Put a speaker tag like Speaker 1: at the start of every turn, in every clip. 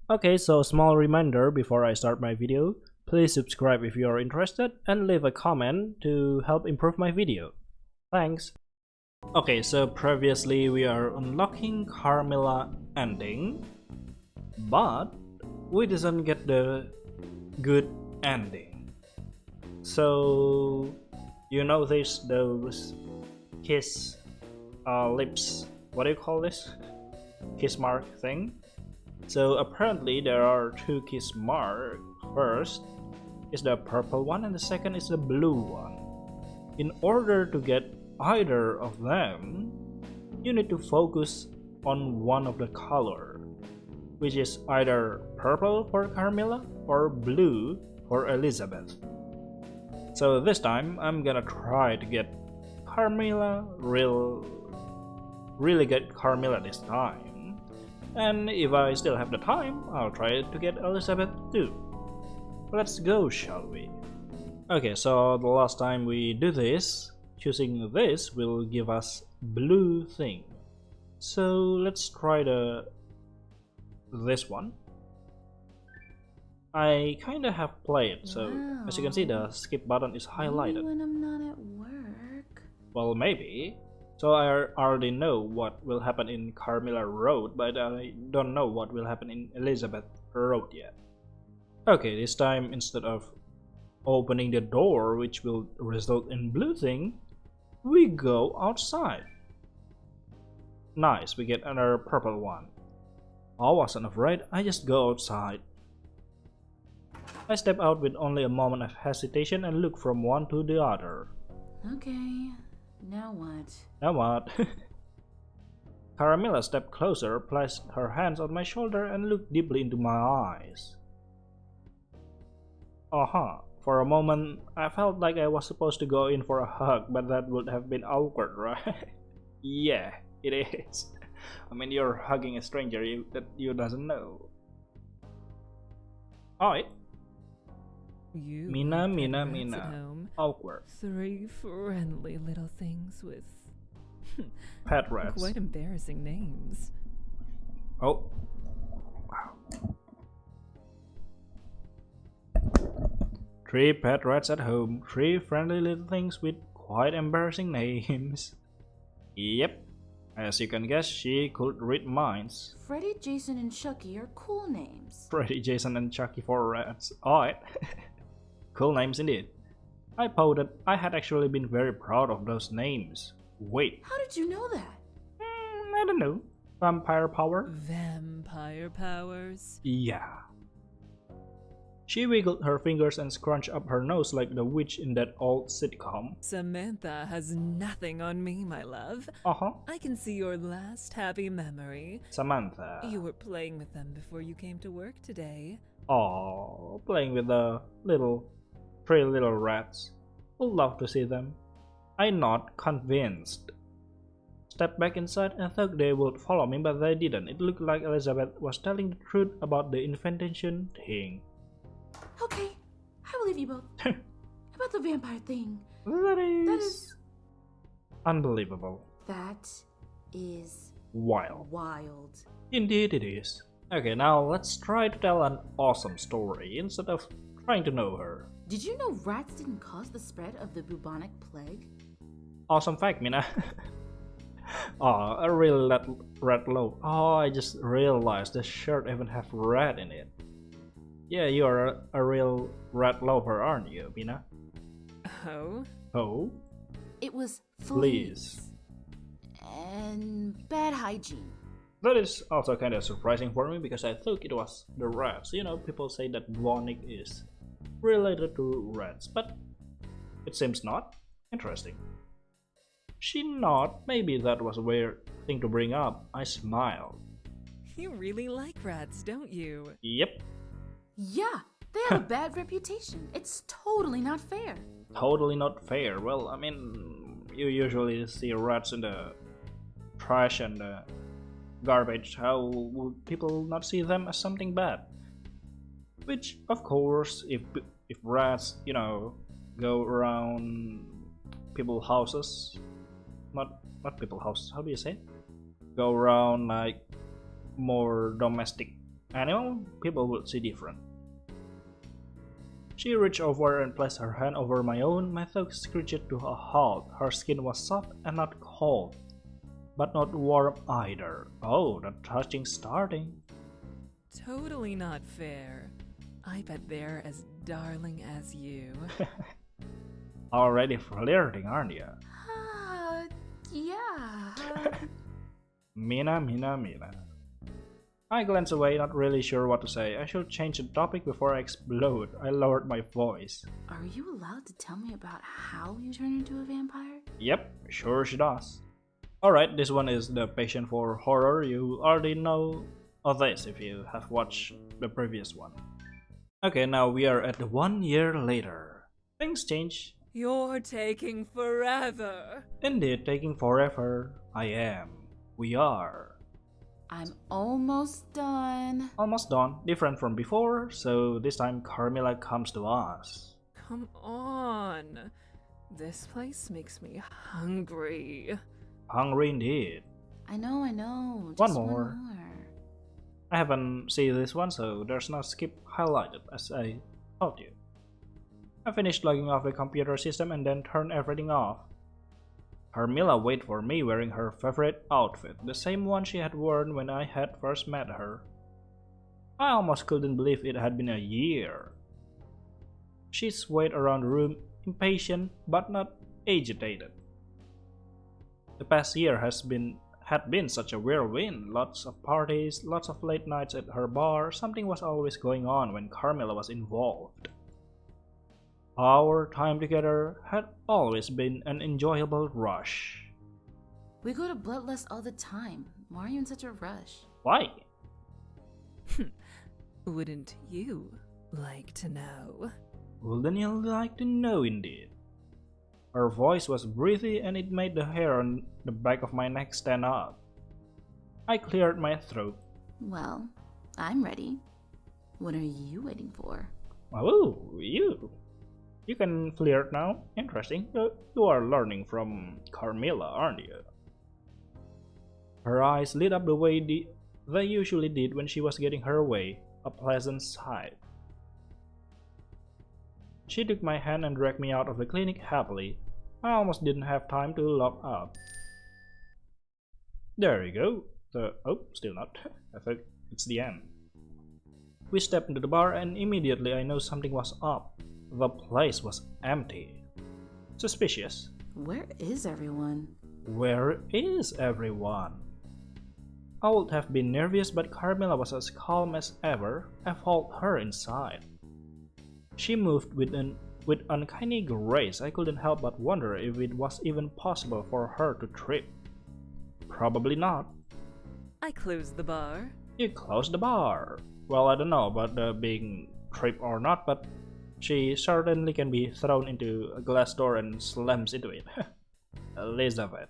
Speaker 1: Okay, so small reminder before I start my video, please subscribe if you are interested and leave a comment to help improve my video. Thanks. Okay, so previously we are unlocking Carmilla ending, but we didn't get the good ending. So you notice those kiss lips, what do you call this? Kiss mark thing? So apparently there are two kiss marks. First is the purple one and the second is the blue one. In order to get either of them, you need to focus on one of the color, which is either purple for Carmilla or blue for Elizabeth. So this time I'm gonna try to get Carmilla, really get Carmilla this time. And if I still have the time, I'll try to get Elizabeth too. Let's go, shall we? Okay, so the last time we do this, choosing this will give us blue thing. So let's try this one. I kinda have played, so as you can see the skip button is highlighted.
Speaker 2: Maybe when I'm not at work.
Speaker 1: Well, maybe. So I already know what will happen in Carmilla Road, but I don't know what will happen in Elizabeth Road yet. Okay, this time instead of opening the door, which will result in blue thing, we go outside. Nice, we get another purple one. I wasn't afraid, I just go outside. I step out with only a moment of hesitation and look from one to the other.
Speaker 2: Okay, now what?
Speaker 1: Now what? Carmilla stepped closer, placed her hands on my shoulder and looked deeply into my eyes. For a moment, I felt like I was supposed to go in for a hug, but that would have been awkward, right? Yeah, it is. I mean, you're hugging a stranger that you doesn't know. Alright. Mina. Awkward.
Speaker 3: Three friendly little things with
Speaker 1: Pet rats.
Speaker 3: quite embarrassing names.
Speaker 1: Oh. Wow. 3 pet rats at home. 3 friendly little things with quite embarrassing names. Yep. As you can guess, she could read minds.
Speaker 2: Freddy, Jason, and Chucky are cool names.
Speaker 1: Freddy, Jason, and Chucky for rats. Alright. Cool names indeed. I pouted. I had actually been very proud of those names. Wait.
Speaker 2: How did you know that?
Speaker 1: I don't know. Vampire power?
Speaker 3: Vampire powers?
Speaker 1: Yeah. She wiggled her fingers and scrunched up her nose like the witch in that old sitcom.
Speaker 3: Samantha has nothing on me, my love. I can see your last happy memory.
Speaker 1: Samantha.
Speaker 3: You were playing with them before you came to work today.
Speaker 1: Oh, playing with the 3 little rats. Would love to see them. I'm not convinced. Stepped back inside and thought they would follow me, but they didn't. It looked like Elizabeth was telling the truth about the invitation thing.
Speaker 2: Okay, I believe you both. About the vampire thing.
Speaker 1: That
Speaker 2: That
Speaker 1: is
Speaker 2: is
Speaker 1: unbelievable.
Speaker 2: That is
Speaker 1: Wild.
Speaker 2: wild.
Speaker 1: Indeed it is. Okay, now let's try to tell an awesome story instead of trying to know her.
Speaker 2: Did you know rats didn't cause the spread of the bubonic plague?
Speaker 1: Awesome fact, Mina. Oh, a real rat loaf. Oh, I just realized the shirt even have rat in it. Yeah, you are a real rat lover, aren't you, Mina?
Speaker 3: Oh?
Speaker 1: Oh?
Speaker 2: It was
Speaker 1: Fleas.
Speaker 2: And bad hygiene.
Speaker 1: That is also kind of surprising for me because I thought it was the rats. You know, people say that bubonic is related to rats, but it seems not. Interesting. She not. Maybe that was a weird thing to bring up. I smiled.
Speaker 3: You really like rats, don't you?
Speaker 1: Yep.
Speaker 2: Yeah, they have a bad reputation. It's totally not fair.
Speaker 1: Totally not fair. Well, I mean, you usually see rats in the trash and the garbage. How would people not see them as something bad? Which, of course, if rats, you know, go around people's houses, not people's houses. How do you say? Go around like more domestic animal, people would see different. She reached over and placed her hand over my own. My throat screeched to a halt. Her skin was soft and not cold, but not warm either. Oh, the touching starting.
Speaker 3: Totally not fair. I bet they're as darling as you.
Speaker 1: Already flirting, aren't you?
Speaker 2: Yeah.
Speaker 1: Mina. I glanced away, not really sure what to say. I should change the topic before I explode. I lowered my voice.
Speaker 2: Are you allowed to tell me about how you turn into a vampire?
Speaker 1: Yep, sure she does. Alright, this one is the passion for horror. You already know of this if you have watched the previous one. Okay, now we are at 1 year later. Things change.
Speaker 3: You're taking forever.
Speaker 1: Indeed, taking forever. I am. We are.
Speaker 2: I'm almost done.
Speaker 1: Almost done. Different from before, so this time Carmilla comes to us.
Speaker 3: Come on. This place makes me hungry.
Speaker 1: Hungry indeed.
Speaker 2: I know.
Speaker 1: One
Speaker 2: Just
Speaker 1: more. I haven't seen this one, so there's no skip highlighted as I told you. I finished logging off the computer system and then turned everything off. Carmilla waited for me wearing her favorite outfit, the same one she had worn when I had first met her. I almost couldn't believe it had been a year. She swayed around the room, impatient but not agitated. The past year had been such a whirlwind. Lots of parties, lots of late nights at her bar. Something was always going on when Carmilla was involved. Our time together had always been an enjoyable rush.
Speaker 2: We go to Bloodlust all the time. Why are you in such a rush?
Speaker 1: Why?
Speaker 3: Wouldn't you like to know?
Speaker 1: Wouldn't you like to know indeed? Her voice was breathy and it made the hair on the back of my neck stand up. I cleared my throat.
Speaker 2: Well, I'm ready. What are you waiting for?
Speaker 1: Oh, you. You can flirt now? Interesting. You are learning from Carmilla, aren't you? Her eyes lit up the way they usually did when she was getting her way, a pleasant sight. She took my hand and dragged me out of the clinic happily. I almost didn't have time to lock up. There you go. Oh, still not. I thought it's the end. We stepped into the bar and immediately I knew something was up. The place was empty. Suspicious.
Speaker 2: Where is everyone?
Speaker 1: Where is everyone? I would have been nervous, but Carmilla was as calm as ever. I followed her inside. She moved with uncanny grace. I couldn't help but wonder if it was even possible for her to trip. Probably not.
Speaker 3: I closed the bar.
Speaker 1: You closed the bar. Well, I don't know about being tripped or not, but she certainly can be thrown into a glass door and slams into it. Elizabeth,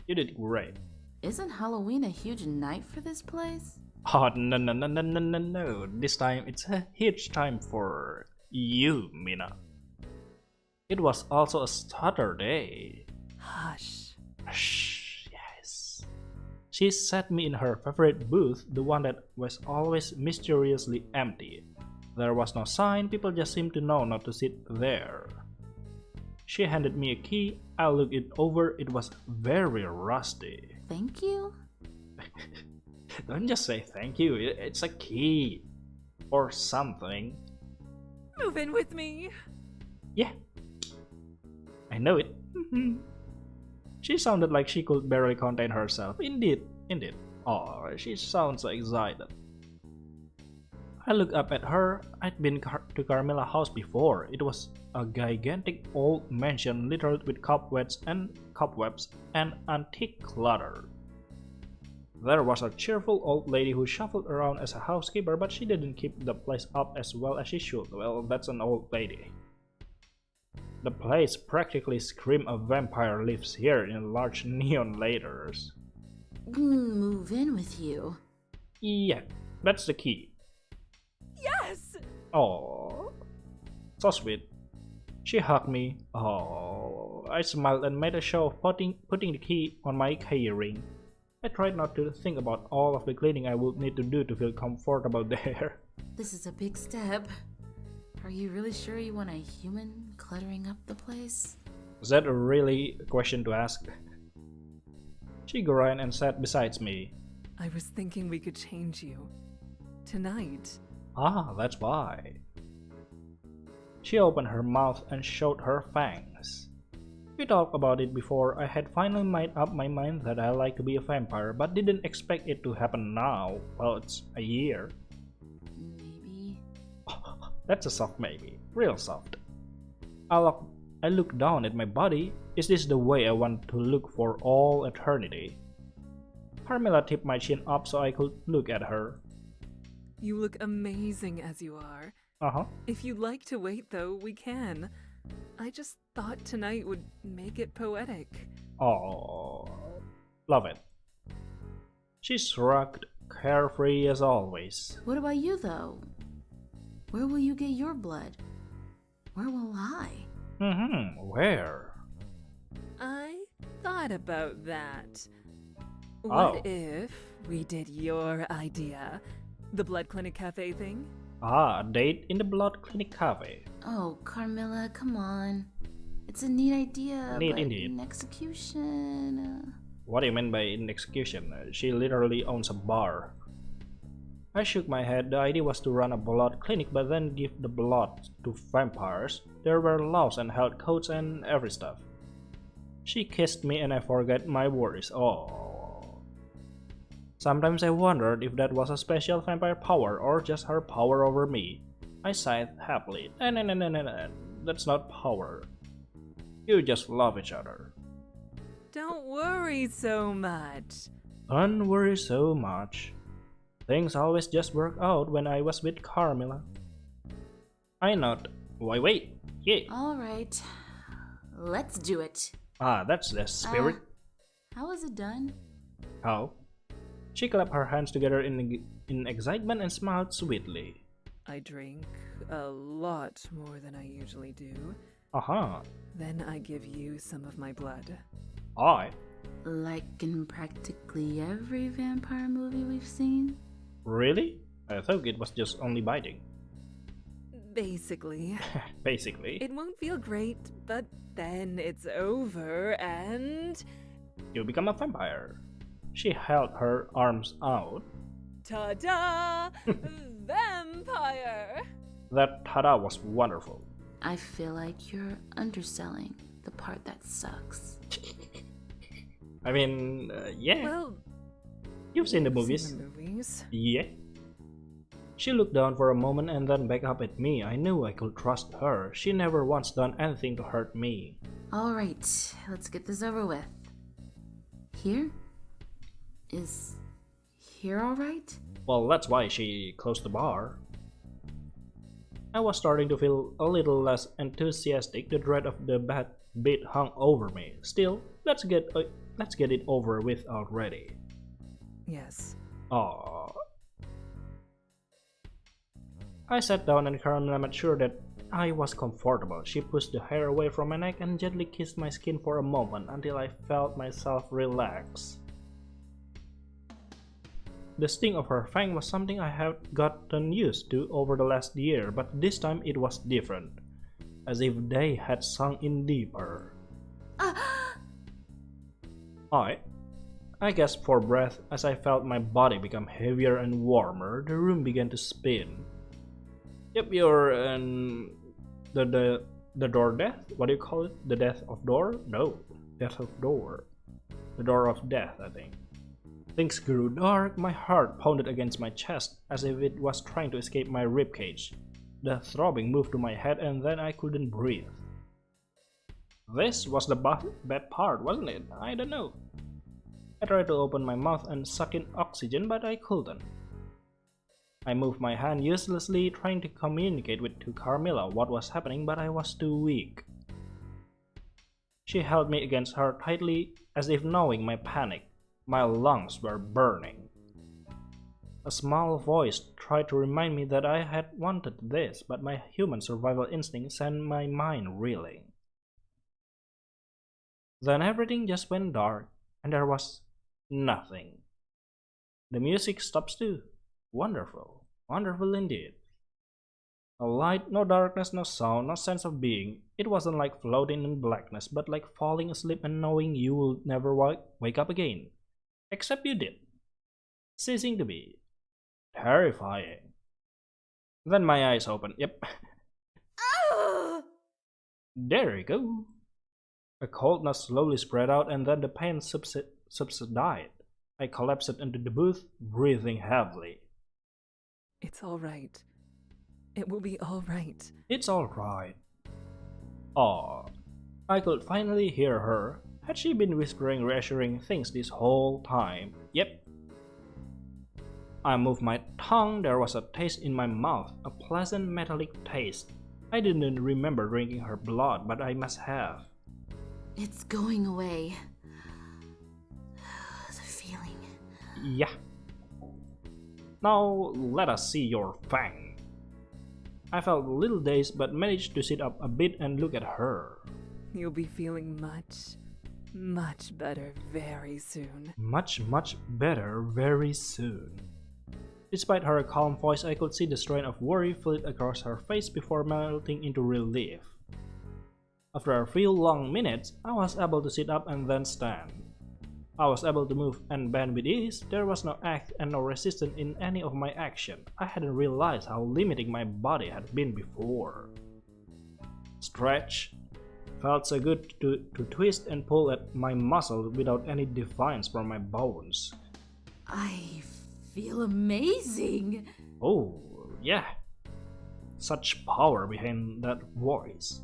Speaker 1: you did great.
Speaker 2: Isn't Halloween a huge night for this place?
Speaker 1: Oh, no. This time it's a huge time for you, Mina. It was also a Saturday.
Speaker 3: Hush.
Speaker 1: Shh, yes. She sat me in her favorite booth, the one that was always mysteriously empty. There was no sign, people just seemed to know not to sit there. She handed me a key. I looked it over, it was very rusty.
Speaker 2: Thank you?
Speaker 1: Don't just say thank you, it's a key. Or something.
Speaker 3: Move in with me.
Speaker 1: Yeah. I know it. She sounded like she could barely contain herself. Indeed. Oh, she sounds so excited. I looked up at her. I'd been to Carmilla's house before. It was a gigantic old mansion littered with cobwebs and antique clutter. There was a cheerful old lady who shuffled around as a housekeeper, but she didn't keep the place up as well as she should. Well, that's an old lady. The place practically screamed a vampire lives here in large neon letters.
Speaker 2: Move in with you.
Speaker 1: Yeah, that's the key.
Speaker 3: Yes!
Speaker 1: Oh, so sweet. She hugged me. Oh, I smiled and made a show of putting the key on my key ring. I tried not to think about all of the cleaning I would need to do to feel comfortable there.
Speaker 2: This is a big step. Are you really sure you want a human cluttering up the place?
Speaker 1: Was that really a question to ask? She grinned and sat beside me.
Speaker 3: I was thinking we could change you. Tonight.
Speaker 1: Ah, that's why. She opened her mouth and showed her fangs. We talked about it before. I had finally made up my mind that I like to be a vampire, but didn't expect it to happen now. Well, it's a year.
Speaker 2: Maybe.
Speaker 1: That's a soft maybe. Real soft. I looked down at my body. Is this the way I want to look for all eternity? Carmilla tipped my chin up so I could look at her.
Speaker 3: You look amazing as you are. If you'd like to wait though, we can. I just thought tonight would make it poetic.
Speaker 1: Oh, love it. She shrugged, carefree as always.
Speaker 2: What about you though? Where will you get your blood? Where will I?
Speaker 1: Where?
Speaker 3: I thought about that. What if we did your idea? The blood clinic cafe thing?
Speaker 1: Ah, a date in the blood clinic cafe.
Speaker 2: Oh, Carmilla, come on. It's a neat idea,
Speaker 1: Neat
Speaker 2: but
Speaker 1: indeed.
Speaker 2: in execution...
Speaker 1: What do you mean by in execution? She literally owns a bar. I shook my head. The idea was to run a blood clinic but then give the blood to vampires. There were laws and health codes and every stuff. She kissed me and I forgot my worries. Oh. Sometimes I wondered if that was a special vampire power or just her power over me. I sighed happily. No, that's not power. You just love each other.
Speaker 3: Don't worry so much.
Speaker 1: Don't worry so much. Things always just work out when I was with Carmilla. I nodded. Wait, yeah.
Speaker 2: Alright, let's do it.
Speaker 1: Ah, that's the spirit.
Speaker 2: How was it done?
Speaker 1: How? She clapped her hands together in excitement and smiled sweetly.
Speaker 3: I drink a lot more than I usually do.
Speaker 1: Then
Speaker 3: I give you some of my blood.
Speaker 1: I.
Speaker 2: Like in practically every vampire movie we've seen?
Speaker 1: Really? I thought it was just only biting.
Speaker 3: Basically.
Speaker 1: Basically.
Speaker 3: It won't feel great, but then it's over and...
Speaker 1: You become a vampire. She held her arms out.
Speaker 3: Ta-da! Vampire!
Speaker 1: That ta-da was wonderful.
Speaker 2: I feel like you're underselling the part that sucks.
Speaker 1: I mean, yeah.
Speaker 3: Well,
Speaker 1: you've seen the movies. Yeah. She looked down for a moment and then back up at me. I knew I could trust her. She never once done anything to hurt me.
Speaker 2: Alright, let's get this over with. Here? Is here alright?
Speaker 1: Well, that's why she closed the bar. I was starting to feel a little less enthusiastic. The dread of the bad bit hung over me. Still, let's get it over with already.
Speaker 3: Yes.
Speaker 1: Aww. I sat down and Carmilla made sure that I was comfortable. She pushed the hair away from my neck and gently kissed my skin for a moment until I felt myself relax. The sting of her fang was something I had gotten used to over the last year, but this time it was different, as if they had sunk in deeper. I gasped for breath as I felt my body become heavier and warmer. The room began to spin. Yep, you're the door death? What do you call it? The death of door? No, death of door. The door of death, I think. Things grew dark. My heart pounded against my chest as if it was trying to escape my ribcage. The throbbing moved to my head and then I couldn't breathe. This was the bad part, wasn't it? I don't know. I tried to open my mouth and suck in oxygen, but I couldn't. I moved my hand uselessly, trying to communicate to Carmilla what was happening, but I was too weak. She held me against her tightly, as if knowing my panic. My lungs were burning. A small voice tried to remind me that I had wanted this, but my human survival instinct sent my mind reeling. Then everything just went dark, and there was Nothing. The music stops too. Wonderful. Wonderful indeed. No light, no darkness, no sound, no sense of being. It wasn't like floating in blackness, but like falling asleep and knowing you will never wake up again. Except you did. Ceasing to be. Terrifying. Then my eyes opened. Yep. There you go. A coldness slowly spread out and then the pain subsided. I collapsed into the booth, breathing heavily.
Speaker 3: It's all right. It will be all right.
Speaker 1: It's all right. Oh, I could finally hear her. Had she been whispering reassuring things this whole time? Yep. I moved my tongue. There was a taste in my mouth, a pleasant metallic taste. I didn't remember drinking her blood, but I must have.
Speaker 2: It's going away. The feeling.
Speaker 1: Yeah. Now let us see your fang. I felt a little dazed but managed to sit up a bit and look at her.
Speaker 3: You'll be feeling much better very soon.
Speaker 1: Much better very soon. Despite her calm voice, I could see the strain of worry flit across her face before melting into relief. After a few long minutes, I was able to sit up and then stand. I was able to move and bend with ease. There was no act and no resistance in any of my action. I hadn't realized how limiting my body had been before. Stretch. Felt so good to twist and pull at my muscles without any defiance from my bones.
Speaker 2: I feel amazing.
Speaker 1: Oh, yeah. Such power behind that voice.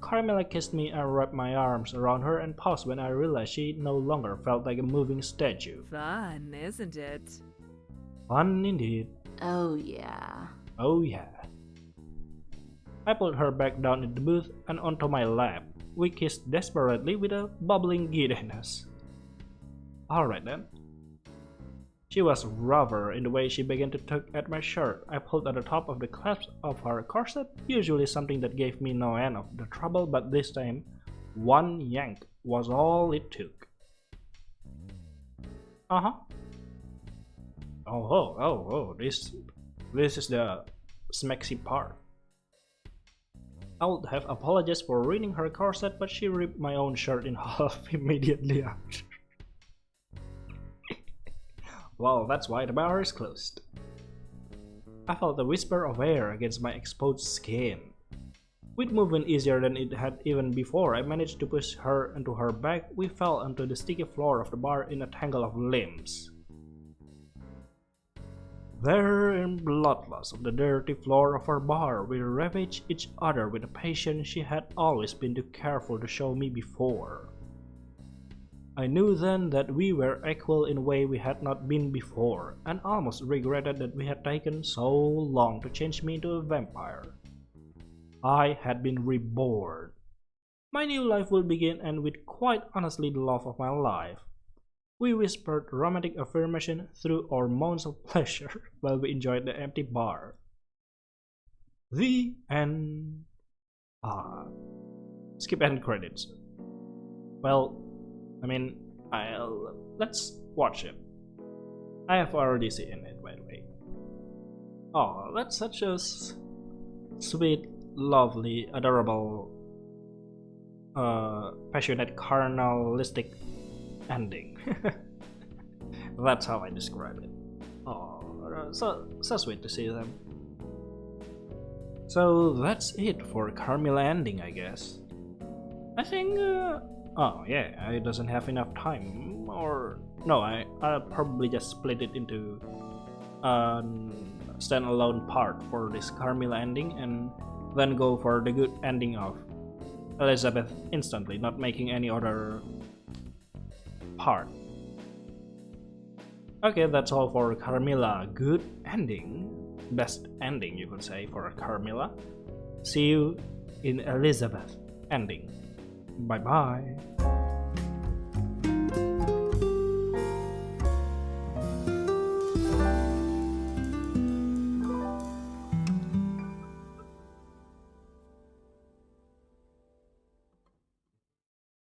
Speaker 1: Carmilla kissed me and wrapped my arms around her and paused when I realized she no longer felt like a moving statue.
Speaker 3: Fun, isn't it?
Speaker 1: Fun indeed.
Speaker 2: Oh yeah.
Speaker 1: Oh yeah. I pulled her back down in the booth and onto my lap. We kissed desperately with a bubbling giddiness. Alright then. She was rougher in the way she began to tug at my shirt. I pulled at the top of the clasps of her corset, usually something that gave me no end of the trouble, but this time, one yank was all it took. This is the smexy part. I would have apologized for ruining her corset, but she ripped my own shirt in half immediately after. Well, that's why the bar is closed. I felt a whisper of air against my exposed skin. With movement easier than it had even before, I managed to push her into her back. We fell onto the sticky floor of the bar in a tangle of limbs. There, in bloodlust of the dirty floor of our bar, we ravaged each other with a passion she had always been too careful to show me before. I knew then that we were equal in a way we had not been before, and almost regretted that we had taken so long to change me into a vampire. I had been reborn. My new life would begin, and with quite honestly the love of my life. We whispered romantic affirmation through our moans of pleasure while we enjoyed the empty bar. The end. Skip end credits. Well, let's watch it. I have already seen it, by the way. Oh, that's such a sweet, lovely, adorable, passionate, carnalistic ending. That's how I describe it. Oh, so sweet to see them. So that's it for Carmilla ending, I guess. I think, oh yeah, it doesn't have enough time, or no, I'll probably just split it into a standalone part for this Carmilla ending and then go for the good ending of Elizabeth instantly, not making any other part. Okay, that's all for Carmilla. Good ending. Best ending, you could say, for Carmilla. See you in Elizabeth ending. Bye bye.